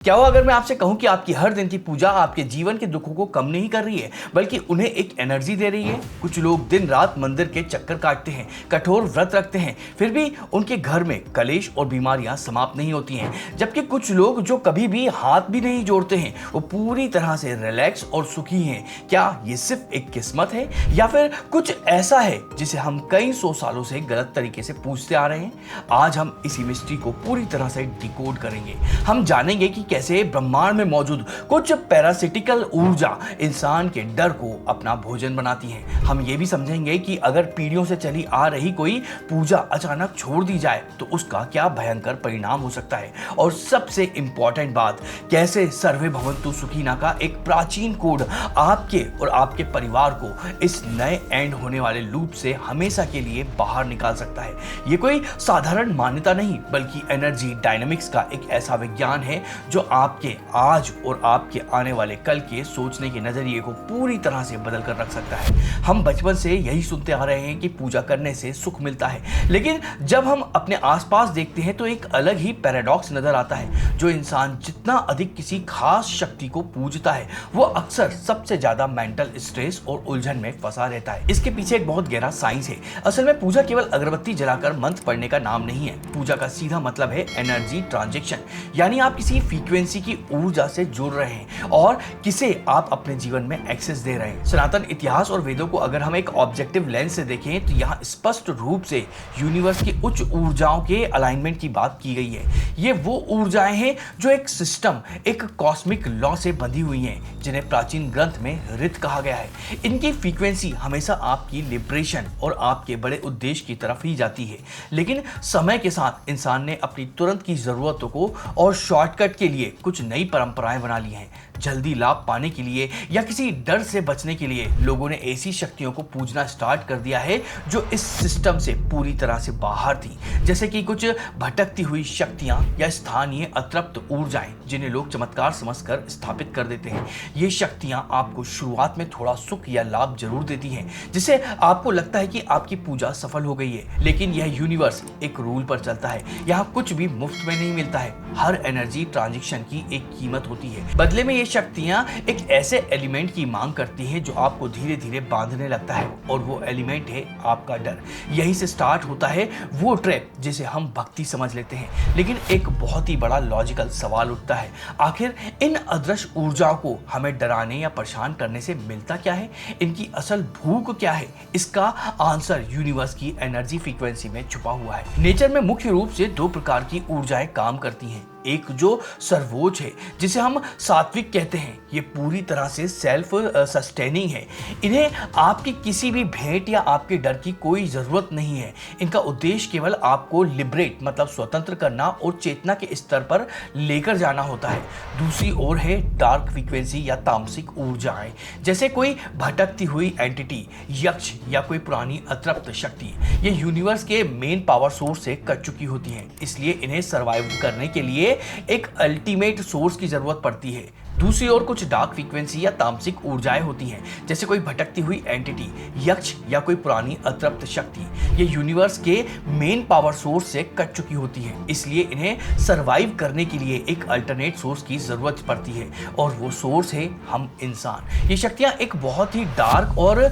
क्या हो अगर मैं आपसे कहूं कि आपकी हर दिन की पूजा आपके जीवन के दुखों को कम नहीं कर रही है बल्कि उन्हें एक एनर्जी दे रही है। कुछ लोग दिन रात मंदिर के चक्कर काटते हैं, कठोर व्रत रखते हैं, फिर भी उनके घर में कलेश और बीमारियां समाप्त नहीं होती हैं। जबकि कुछ लोग जो कभी भी हाथ भी नहीं जोड़ते हैं वो पूरी तरह से रिलैक्स और सुखी हैं। क्या ये सिर्फ एक किस्मत है या फिर कुछ ऐसा है जिसे हम कई सौ सालों से गलत तरीके से पूछते आ रहे हैं? आज हम इसी मिस्ट्री को पूरी तरह से डिकोड करेंगे। हम जानेंगे कि कैसे ब्रह्मांड में मौजूद कुछ पैरासिटिकल ऊर्जा इंसान के डर को अपना भोजन बनाती है। हम ये भी समझेंगे कि अगर पीढ़ियों से चली आ रही कोई पूजा अचानक छोड़ दी जाए तो उसका क्या भयंकर परिणाम हो सकता है। और सबसे इंपॉर्टेंट बात, कैसे सर्वे भवन्तु सुखिना का एक प्राचीन कोड आपके और आपके परिवार को इस नए एंड होने वाले लूप से हमेशा के लिए बाहर निकाल सकता है। ये कोई साधारण मान्यता नहीं बल्कि एनर्जी डायनामिक्स का एक ऐसा विज्ञान है जो आपके आज और आपके आने वाले कल के सोचने के नजरिए को पूरी तरह से बदल कर रख सकता है। हम बचपन से यही सुनते आ रहे हैं कि पूजा करने से सुख मिलता है, लेकिन जब हम अपने आसपास देखते हैं तो एक अलग ही पैराडॉक्स नजर आता है। जो इंसान जितना अधिक किसी खास शक्ति को पूजता है वो अक्सर सबसे ज्यादा मेंटल स्ट्रेस और उलझन में फंसा रहता है। इसके पीछे एक बहुत गहरा साइंस है। असल में पूजा केवल अगरबत्ती जलाकर मंत्र पढ़ने का नाम नहीं है। पूजा का सीधा मतलब है एनर्जी ट्रांजैक्शन, यानी आप किसी फ्रीक्वेंसी की ऊर्जा से जुड़ रहे हैं और किसे आप अपने जीवन में एक्सेस दे रहे हैं। सनातन इतिहास और वेदों को अगर हम एक ऑब्जेक्टिव लेंस से देखें तो यहाँ स्पष्ट रूप से यूनिवर्स की उच्च ऊर्जाओं के अलाइनमेंट की बात की गई है। ये वो ऊर्जाएं हैं जो एक सिस्टम, एक कॉस्मिक लॉ से बंधी हुई हैं, जिन्हें प्राचीन ग्रंथ में ऋत कहा गया है। इनकी फ्रीक्वेंसी हमेशा आपकी लिबरेशन और आपके बड़े उद्देश्य की तरफ ही जाती है। लेकिन समय के साथ इंसान ने अपनी तुरंत की जरूरतों को और शॉर्टकट के लिए कुछ नई परंपराएं बना ली हैं। जल्दी लाभ पाने के लिए या किसी डर से बचने के लिए लोगों ने ऐसी शक्तियों को पूजना स्टार्ट कर दिया है जो इस सिस्टम से पूरी तरह से बाहर थी, जैसे कि कुछ भटकती हुई शक्तियां या स्थानीय अतृप्त ऊर्जाएं जिन्हें लोग चमत्कार समझकर स्थापित कर देते हैं। ये शक्तियां आपको शुरुआत में थोड़ा सुख या लाभ जरूर देती हैं, जिससे आपको लगता है कि आपकी पूजा सफल हो गई है। लेकिन यह यूनिवर्स एक रूल पर चलता है। यहाँ कुछ भी मुफ्त में नहीं मिलता है। हर एनर्जी ट्रांजैक्शन की एक कीमत होती है। बदले में ये शक्तियां एक ऐसे एलिमेंट की मांग करती हैं जो आपको धीरे धीरे बांधने लगता है, और वो एलिमेंट है आपका डर। यहीं से स्टार्ट होता है वो ट्रैप जिसे हम भक्ति समझ लेते हैं। लेकिन एक बहुत ही बड़ा लॉजिकल सवाल उठता है, आखिर इन अदृश्य ऊर्जाओं को हमें डराने या परेशान करने से मिलता क्या है? इनकी असल भूख क्या है? इसका आंसर यूनिवर्स की एनर्जी फ्रीक्वेंसी में छुपा हुआ है। नेचर में मुख्य रूप से दो प्रकार की ऊर्जाएं काम करती हैं। एक जो सर्वोच्च है, जिसे हम सात्विक कहते हैं, ये पूरी तरह से सेल्फ सस्टेनिंग है। इन्हें आपकी किसी भी भेंट या आपके डर की कोई जरूरत नहीं है। इनका उद्देश्य केवल आपको लिबरेट मतलब स्वतंत्र करना और चेतना के स्तर पर लेकर जाना होता है। दूसरी ओर है डार्क फ्रीक्वेंसी या तामसिक ऊर्जाएं, जैसे कोई भटकती हुई एंटिटी, यक्ष या कोई पुरानी अतृप्त शक्ति। ये यूनिवर्स के मेन पावर सोर्स से कट चुकी होती हैं, इसलिए इन्हें सर्वाइव करने के लिए एक अल्टीमेट सोर्स की जरूरत पड़ती है। दूसरी ओर कुछ डार्क फ्रीक्वेंसी या तामसिक ऊर्जाएं होती हैं, जैसे कोई भटकती हुई एंटिटी, यक्ष या कोई पुरानी अतृप्त शक्ति। ये यूनिवर्स के मेन पावर सोर्स से कट चुकी होती हैं, इसलिए इन्हें सरवाइव करने के लिए एक अल्टरनेट सोर्स की जरूरत पड़ती है, और वो सोर्स है हम इंसान। ये शक्तियां एक बहुत ही डार्क और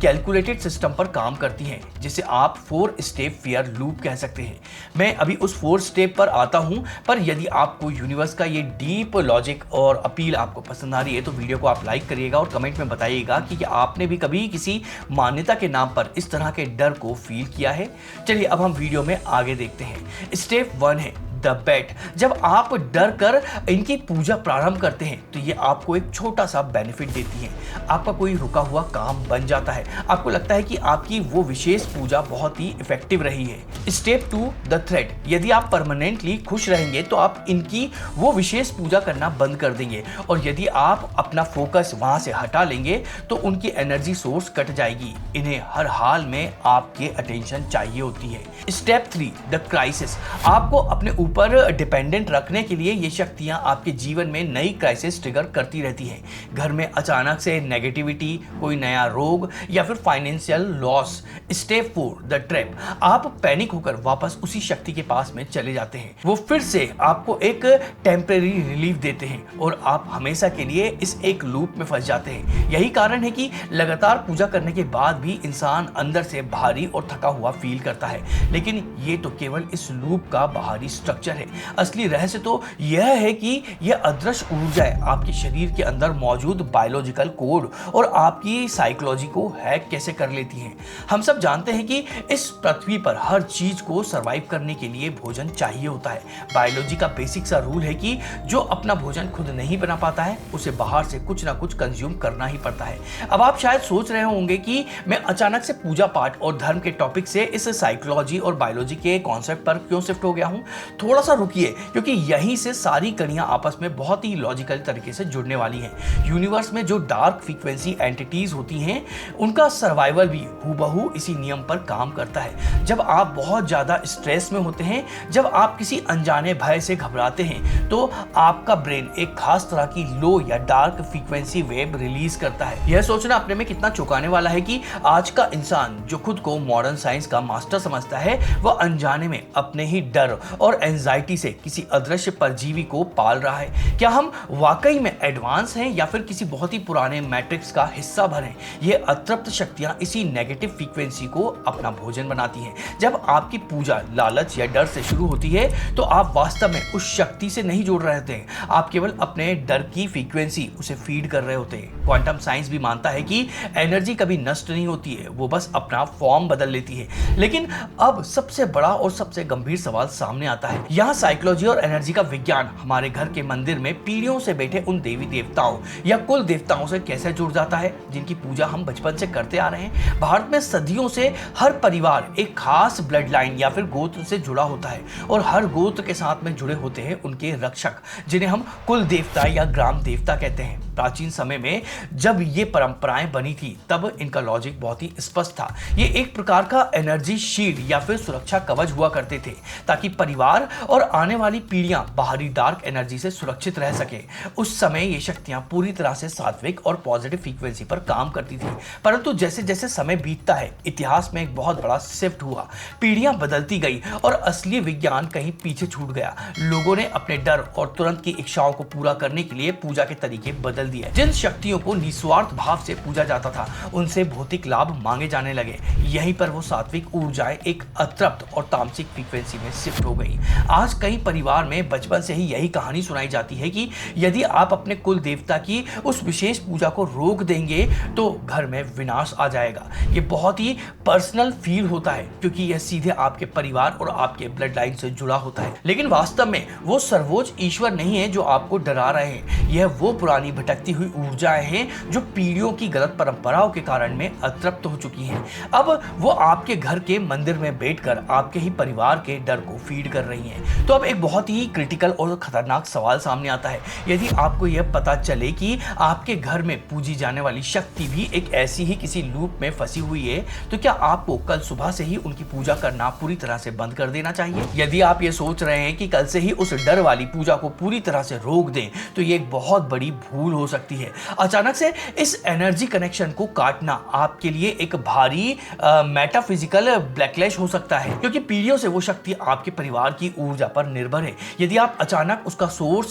कैलकुलेटेड सिस्टम पर काम करती हैं, जिसे आप 4 स्टेप फियर लूप कह सकते हैं। मैं अभी उस 4 स्टेप पर आता हूं, पर यदि आपको यूनिवर्स का ये डीप लॉजिक और अपील आपको पसंद आ रही है तो वीडियो को आप लाइक करिएगा और कमेंट में बताइएगा कि आपने भी कभी किसी मान्यता के नाम पर इस तरह के डर को फील किया है। चलिए अब हम वीडियो में आगे देखते हैं। स्टेप 1 है द बेट। जब आप डर कर इनकी पूजा प्रारंभ करते हैं तो ये आपको एक छोटा सा बेनिफिट देती है। आपका कोई रुका हुआ काम बन जाता है। आपको लगता है कि आपकी वो विशेष पूजा बहुत ही इफेक्टिव रही है। Step 2 the threat. यदि आप परमानेंटली खुश रहेंगे तो आप इनकी वो विशेष पूजा करना बंद कर देंगे, और यदि आप अपना फोकस वहां से हटा लेंगे तो उनकी एनर्जी सोर्स कट जाएगी। इन्हें हर हाल में आपके अटेंशन चाहिए होती है। Step 3 the crisis. आपको अपने ऊपर डिपेंडेंट रखने के लिए ये शक्तियां आपके जीवन में नई क्राइसिस ट्रिगर करती रहती हैं। घर में अचानक से नेगेटिविटी, कोई नया रोग या फिर financial loss. Step 4 the trap. आप पैनिक होकर वापस उसी शक्ति के पास में चले जाते हैं। वो फिर से आपको एक टेम्परेरी रिलीफ देते हैं और आप हमेशा के लिए इस एक लूप में फंस जाते हैं। यही कारण है कि लगातार पूजा करने के बाद भी इंसान अंदर से भारी और थका हुआ फील करता है। लेकिन ये तो केवल इस लूप का बाहरी स्ट्रक्चर है। असली रहस्य तो यह है कि यह अदृश्य ऊर्जाएं आपके शरीर के अंदर मौजूद बायोलॉजिकल कोड और आपकी साइकोलॉजी को हैक कैसे कर लेती हैं। हम सब जानते हैं कि इस पृथ्वी पर हर चीज को सरवाइव करने के लिए भोजन चाहिए होता है। बायोलॉजी का बेसिक सा रूल है कि जो अपना भोजन खुद नहीं बना पाता है उसे बाहर से कुछ ना कुछ कंज्यूम करना ही पड़ता है। अब आप शायद सोच रहे होंगे कि मैं अचानक से पूजा पाठ और धर्म के टॉपिक से इस साइकोलॉजी और बायोलॉजी के कॉन्सेप्ट पर क्यों शिफ्ट हो गया हूं। थोड़ा सा रुकिए, क्योंकि यहीं से सारी कड़ियां आपस में बहुत ही लॉजिकल तरीके से जुड़ने वाली हैं। यूनिवर्स में जो डार्क फ्रीक्वेंसी एंटिटीज होती हैं उनका सर्वाइवल भी हूबहू इसी नियम पर काम करता है। जब आप बहुत ज्यादा स्ट्रेस में होते हैं, जब आप किसी अनजाने भय से घबराते हैं, तो आपका ब्रेन एक खास तरह की लो या डार्क फ्रीक्वेंसी वेव रिलीज करता है। यह सोचना अपने में कितना चौंकाने वाला है कि आज का इंसान जो खुद को मॉडर्न साइंस का मास्टर समझता है, वह अनजाने में अपने ही डर और एंजाइटी से किसी अदृश्य परजीवी को पाल रहा है। क्या हम वाकई में एडवांस हैं या फिर किसी बहुत ही पुराने मैट्रिक्स का हिस्सा भरे? ये अतृप्त शक्तियां इसी नेगेटिव फ्रीक्वेंसी को अपना भोजन बनाती हैं। जब आपकी पूजा लालच या डर से शुरू होती है, तो आप वास्तव में उस शक्ति से नहीं जुड़ रहे होते हैं। आप केवल अपने डर की फ्रीक्वेंसी उसे फीड कर रहे होते हैं। क्वांटम साइंस भी मानता है कि एनर्जी कभी नष्ट नहीं होती है, वो बस अपना फॉर्म बदल लेती है। लेकिन अब सबसे बड़ा और सबसे गंभीर सवाल सामने आता है। यहाँ साइकोलॉजी और एनर्जी का विज्ञान हमारे घर के मंदिर में पीढ़ियों से बैठे उन देवी देवताओं या कुल देवताओं से कैसे जुड़ जाता है जिनकी पूजा हम बचपन से करते आ रहे हैं। भारत में सदियों से हर परिवार एक खास ब्लड लाइन या फिर गोत्र से जुड़ा होता है और हर गोत्र के साथ में जुड़े होते हैं उनके रक्षक, जिन्हें हम कुल देवता या ग्राम देवता कहते हैं। प्राचीन समय में जब ये परंपराएं बनी थी, तब इनका लॉजिक बहुत ही स्पष्ट था। ये एक प्रकार का एनर्जी शील्ड या फिर सुरक्षा कवच हुआ करते थे, ताकि परिवार और आने वाली पीढ़ियां बाहरी डार्क एनर्जी से सुरक्षित रह सके। उस समय ये शक्तियां पूरी तरह से सात्विक और पॉजिटिव फ्रीक्वेंसी पर काम करती थी। परंतु जैसे जैसे समय बीतता है, इतिहास में एक बहुत बड़ा शिफ्ट हुआ। पीढ़ियां बदलती गई और असली विज्ञान कहीं पीछे छूट गया। लोगों ने अपने डर और तुरंत की इच्छाओं को पूरा करने के लिए पूजा के तरीके बदल दिए। जिन शक्तियों को निस्वार्थ भाव से पूजा जाता था, उनसे भौतिक लाभ मांगे जाने लगे। यहीं पर वो सात्विक ऊर्जाएं एक अतृप्त और तामसिक फ्रीक्वेंसी में शिफ्ट हो गई। आज कई परिवार में बचपन से ही यही कहानी सुनाई जाती है कि यदि आप अपने कुल देवता की उस विशेष पूजा को रोक देंगे तो घर में विनाश आ जाएगा। ये बहुत ही पर्सनल फील होता है, क्योंकि यह सीधे आपके परिवार और आपके ब्लड लाइन से जुड़ा होता है। लेकिन वास्तव में वो सर्वोच्च ईश्वर नहीं है जो आपको डरा रहे हैं। यह वो पुरानी भटकती हुई ऊर्जाएं हैं जो पीढ़ियों की गलत परंपराओं के कारण में अतृप्त हो चुकी हैं। अब वो आपके घर के मंदिर में बैठकर आपके ही परिवार के डर को फीड कर रही हैं। तो अब एक बहुत ही क्रिटिकल और खतरनाक सवाल सामने आता है। यदि आपको यह पता चले कि आपके घर में पूजी जाने वाली शक्ति भी एक ऐसी ही किसी लूप में फंसी हुई है, तो क्या आपको कल सुबह से ही उनकी पूजा करना पूरी तरह से बंद कर देना चाहिए? यदि आप ये सोच रहे हैं कि कल से ही उस डर वाली पूजा को पूरी तरह से रोक दें, तो ये एक बहुत बड़ी भूल हो सकती है। अचानक से इस एनर्जी कनेक्शन को काटना आपके लिए एक भारी मेटाफिजिकल ब्लैकलैश हो सकता है, क्योंकि पीढ़ियों से वो शक्ति आपके परिवार की ऊर्जा पर निर्भर है। यदि आप अचानक उसका सोर्स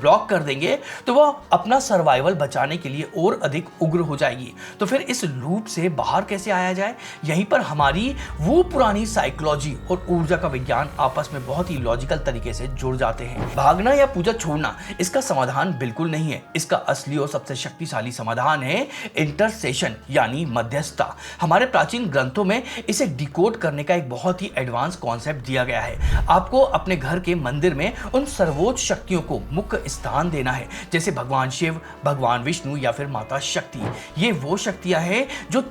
ब्लॉक कर देंगे, तो वह अपना सर्वाइवल बचाने के लिए और अधिक उग्र हो जाएगी। तो फिर इस लूप से बाहर कैसे आया जाए? यहीं पर हमारी वो पुरानी साइकोलॉजी और ऊर्जा का विज्ञान आपस में बहुत ही लॉजिकल तरीके से जुड़ जाते हैं। भागना या पूजा छोड़ना इसका समाधान बिल्कुल नहीं है। इसका असली और सबसे शक्तिशाली समाधान है इंटरसेशन, यानी मध्यस्थता। हमारे प्राचीन ग्रंथों में इसे डिकोड करने का एक बहुत ही एडवांस कॉन्सेप्ट दिया गया है। आपको अपने घर के मंदिर में उन सर्वोच्च शक्तियों को मुख्य स्थान देना है, जैसे भगवान शिव, भगवान विष्णु या फिर माता शक्ति। ये वो शक्तियां हैं जो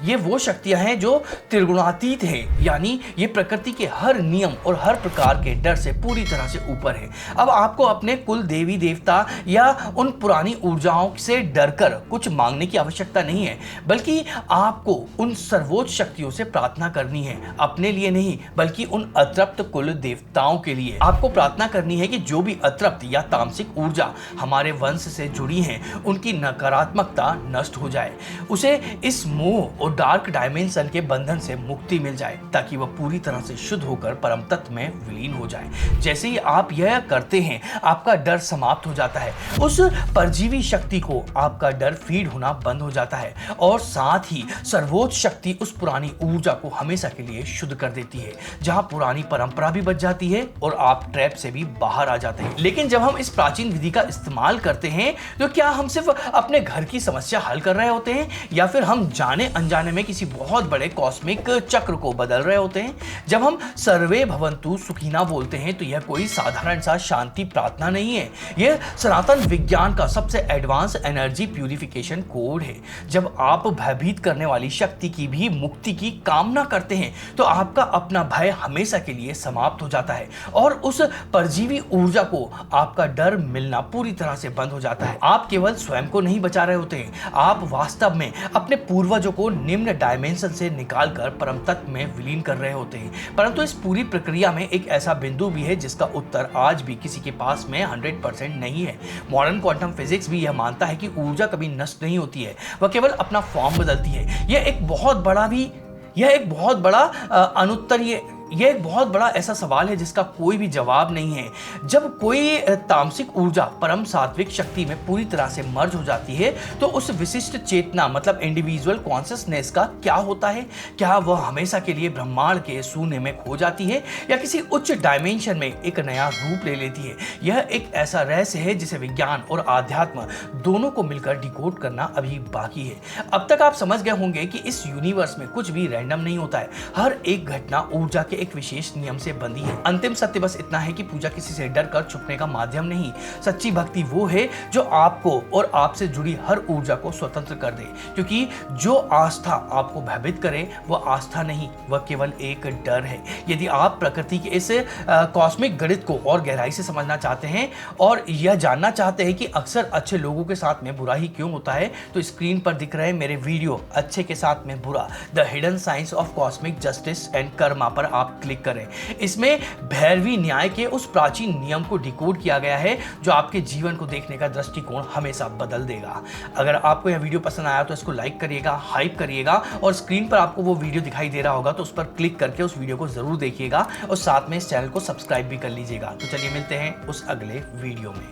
ये वो शक्तियां हैं जो त्रिगुणातीत हैं, यानी ये प्रकृति के हर नियम और हर प्रकार के डर से पूरी तरह से ऊपर है। अब आपको अपने कुल देवी देवता या उन पुरानी ऊर्जाओं से डरकर कुछ मांगने की आवश्यकता नहीं है, बल्कि आपको उन सर्वोच्च शक्तियों से प्रार्थना करनी है, अपने लिए नहीं बल्कि उन अतृप्त कुल देवताओं के लिए। आपको प्रार्थना करनी है कि जो भी अतृप्त या तामसिक ऊर्जा हमारे वंश से जुड़ी हैं, उनकी नकारात्मकता नष्ट हो जाए, उसे इस मोह और डार्क डायमेंशन के बंधन से मुक्ति मिल जाए, ताकि वह पूरी तरह से शुद्ध होकर परम तत्व में विलीन हो जाए। जैसे ही आप यह करते हैं, आपका डर समाप्त हो जाता है, उस परजीवी शक्ति को आपका डर फीड होना बंद हो जाता है और साथ ही सर्वोच्च शक्ति उस पुरानी ऊर्जा को हमेशा के लिए शुद्ध कर देती है, जहां पुरानी परंपरा भी बच जाती है और आप ट्रैप से भी बाहर आ जाते हैं। लेकिन जब हम इस प्राचीन विधि का इस्तेमाल करते हैं, तो क्या हम सिर्फ अपने घर की समस्या हल कर रहे होते हैं या फिर हम जाने अनजाने में किसी बहुत बड़े कॉस्मिक चक्र को बदल रहे होते हैं? जब हम सर्वे भवन्तु सुखिना बोलते हैं, तो यह कोई साधारण सा शांति प्रार्थना नहीं है, यह सनातन विज्ञान का सबसे एडवांस एनर्जी प्यूरिफिकेशन कोड है। जब आप भयभीत करने वाली शक्ति की भी मुक्ति की कामना करते हैं, तो आपका अपना भय हमेशा के लिए समाप्त हो जाता है और उस परजीवी ऊर्जा को आपका डर मिलना पूरी तरह से बंद हो जाता है। आप केवल स्वयं को नहीं बचा रहे होते हैं, आप वास्तव में अपने पूर्वजों को निम्न डायमेंशन से निकालकर परम तत्व में विलीन कर रहे होते हैं। परंतु इस पूरी प्रक्रिया में एक ऐसा बिंदु भी है जिसका उत्तर आज भी किसी के पास में 100% नहीं है। मॉडर्न क्वांटम फिजिक्स भी यह मानता है कि ऊर्जा कभी नष्ट नहीं होती है, वह केवल अपना फॉर्म बदलती है। यह एक बहुत बड़ा यह एक बहुत बड़ा ऐसा सवाल है जिसका कोई भी जवाब नहीं है। जब कोई तामसिक ऊर्जा परम सात्विक शक्ति में पूरी तरह से मर्ज हो जाती है, तो उस विशिष्ट चेतना मतलब इंडिविजुअल कॉन्शियसनेस का क्या होता है? क्या वह हमेशा के लिए ब्रह्मांड के शून्य में खो जाती है या किसी उच्च डायमेंशन में एक नया रूप ले लेती है? यह एक ऐसा रहस्य है जिसे विज्ञान और आध्यात्म दोनों को मिलकर डिकोड करना अभी बाकी है। अब तक आप समझ गए होंगे कि इस यूनिवर्स में कुछ भी रैंडम नहीं होता है, हर एक घटना ऊर्जा के एक विशेष नियम से बंधी है। अंतिम सत्य बस इतना है कि पूजा किसी से डर कर छुपने का माध्यम नहीं, सच्ची भक्ति वो है जो आपको और आपसे जुड़ी हर ऊर्जा को स्वतंत्र कर दे, क्योंकि जो आस्था आपको भयभीत करे वह आस्था नहीं, वह केवल एक डर है। यदि आप प्रकृति के इस कॉस्मिक गणित को और गहराई से समझना चाहते हैं और यह जानना चाहते हैं कि अक्सर अच्छे लोगों के साथ में बुरा ही क्यों होता है, तो स्क्रीन पर दिख रहे मेरे वीडियो अच्छे के साथ में बुरा, the hidden science of cosmic justice and Karma पर आप क्लिक करें। इसमें भैरवी न्याय के उस प्राचीन नियम को डिकोड किया गया है जो आपके जीवन को देखने का दृष्टिकोण हमेशा बदल देगा। अगर आपको यह वीडियो पसंद आया तो इसको लाइक करिएगा, हाइप करिएगा और स्क्रीन पर आपको वो वीडियो दिखाई दे रहा होगा तो उस पर क्लिक करके उस वीडियो को जरूर देखिएगा और साथ में इस चैनल को सब्सक्राइब भी कर लीजिएगा। तो चलिए मिलते हैं उस अगले वीडियो में।